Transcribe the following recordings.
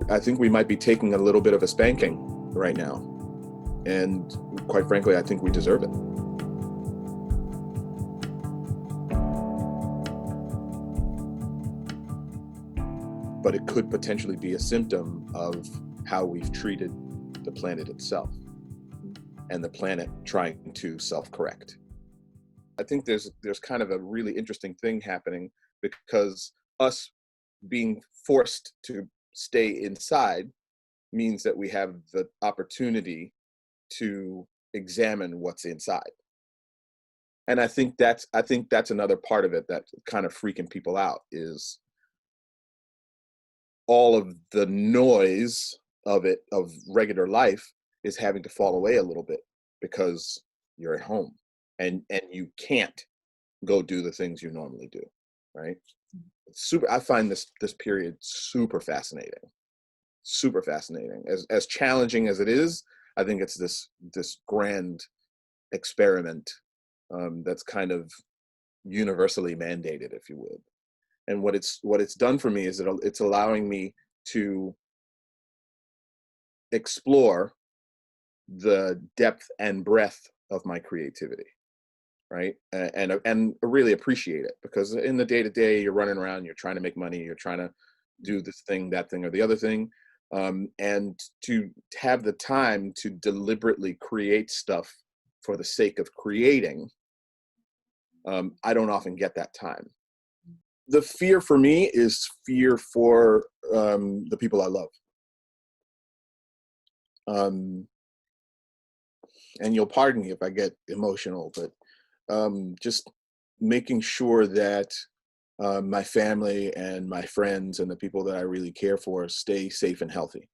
I think we might be taking a little bit of a spanking right now. And quite frankly, I think we deserve it. But it could potentially be a symptom of how we've treated the planet itself and the planet trying to self-correct. I think there's kind of a really interesting thing happening because us being forced to stay inside means that we have the opportunity to examine what's inside. And I think that's another part of it that's kind of freaking people out, is all of the noise of regular life is having to fall away a little bit because you're at home and you can't go do the things you normally do, right? I find this period super fascinating. As challenging as it is, I think it's this grand experiment that's kind of universally mandated, if you would. And what it's done for me is it's allowing me to explore the depth and breadth of my creativity, right? And really appreciate it, because in the day-to-day, you're running around, you're trying to make money, you're trying to do this thing, that thing, or the other thing. And to have the time to deliberately create stuff for the sake of creating, I don't often get that time. The fear for me is fear for the people I love. And you'll pardon me if I get emotional, but just making sure that my family and my friends and the people that I really care for stay safe and healthy,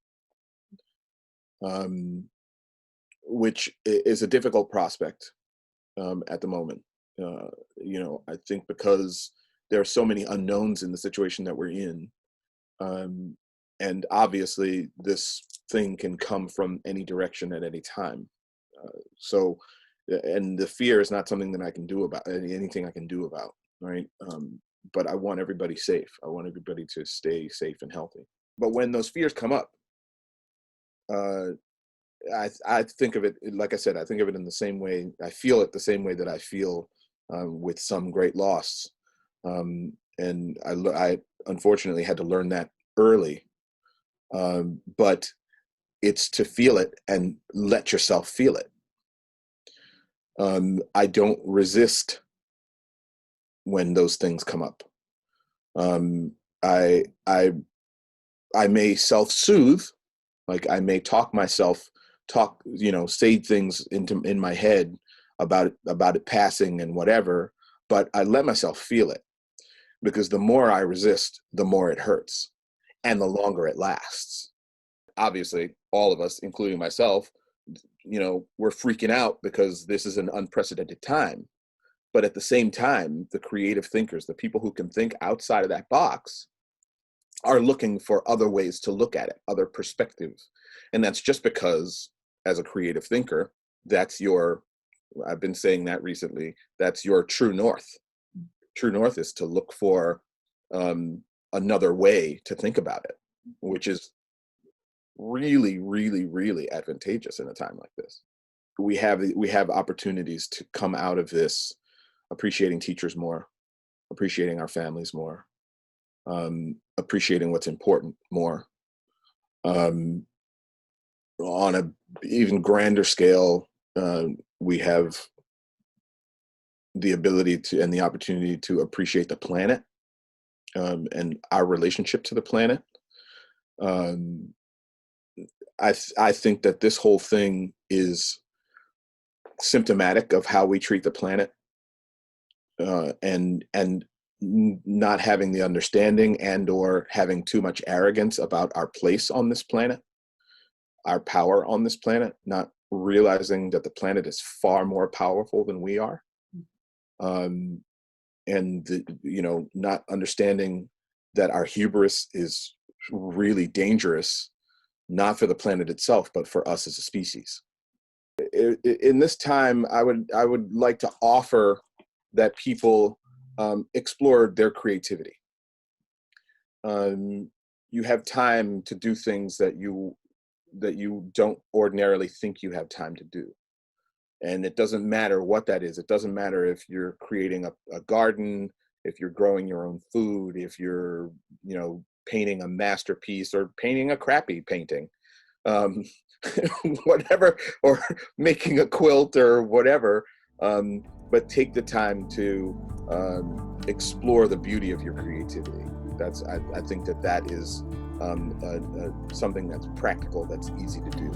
which is a difficult prospect at the moment. I think because there are so many unknowns in the situation that we're in. And obviously this thing can come from any direction at any time. And the fear is not something that I can do about, anything I can do about, right? But I want everybody safe. I want everybody to stay safe and healthy. But when those fears come up, I think of it, like I said, I think of it in the same way, I feel it the same way that I feel with some great loss. And I unfortunately had to learn that early. But it's to feel it and let yourself feel it. I don't resist when those things come up. I may self-soothe, like I may say things in my head about it passing and whatever, but I let myself feel it, because the more I resist, the more it hurts and the longer it lasts. Obviously, all of us, including myself, we're freaking out because this is an unprecedented time. But at the same time, the creative thinkers, the people who can think outside of that box, are looking for other ways to look at it, other perspectives. And that's just because, as a creative thinker, I've been saying that recently, that's your true north. True north is to look for another way to think about it, which is really, really, really advantageous in a time like this. We have opportunities to come out of this appreciating teachers more, appreciating our families more, appreciating what's important more. On a even grander scale, we have the ability to and the opportunity to appreciate the planet and our relationship to the planet. I think that this whole thing is symptomatic of how we treat the planet, and not having the understanding and or having too much arrogance about our place on this planet, our power on this planet, not realizing that the planet is far more powerful than we are, not understanding that our hubris is really dangerous, not for the planet itself, but for us as a species. In this time, I would like to offer that people explore their creativity. you have time to do things that you don't ordinarily think you have time to do. And it doesn't matter what that is. It doesn't matter if you're creating a garden, if you're growing your own food, if you're, painting a masterpiece or painting a crappy painting, um, whatever, or making a quilt or whatever. But take the time to explore the beauty of your creativity. I think that is something that's practical, that's easy to do.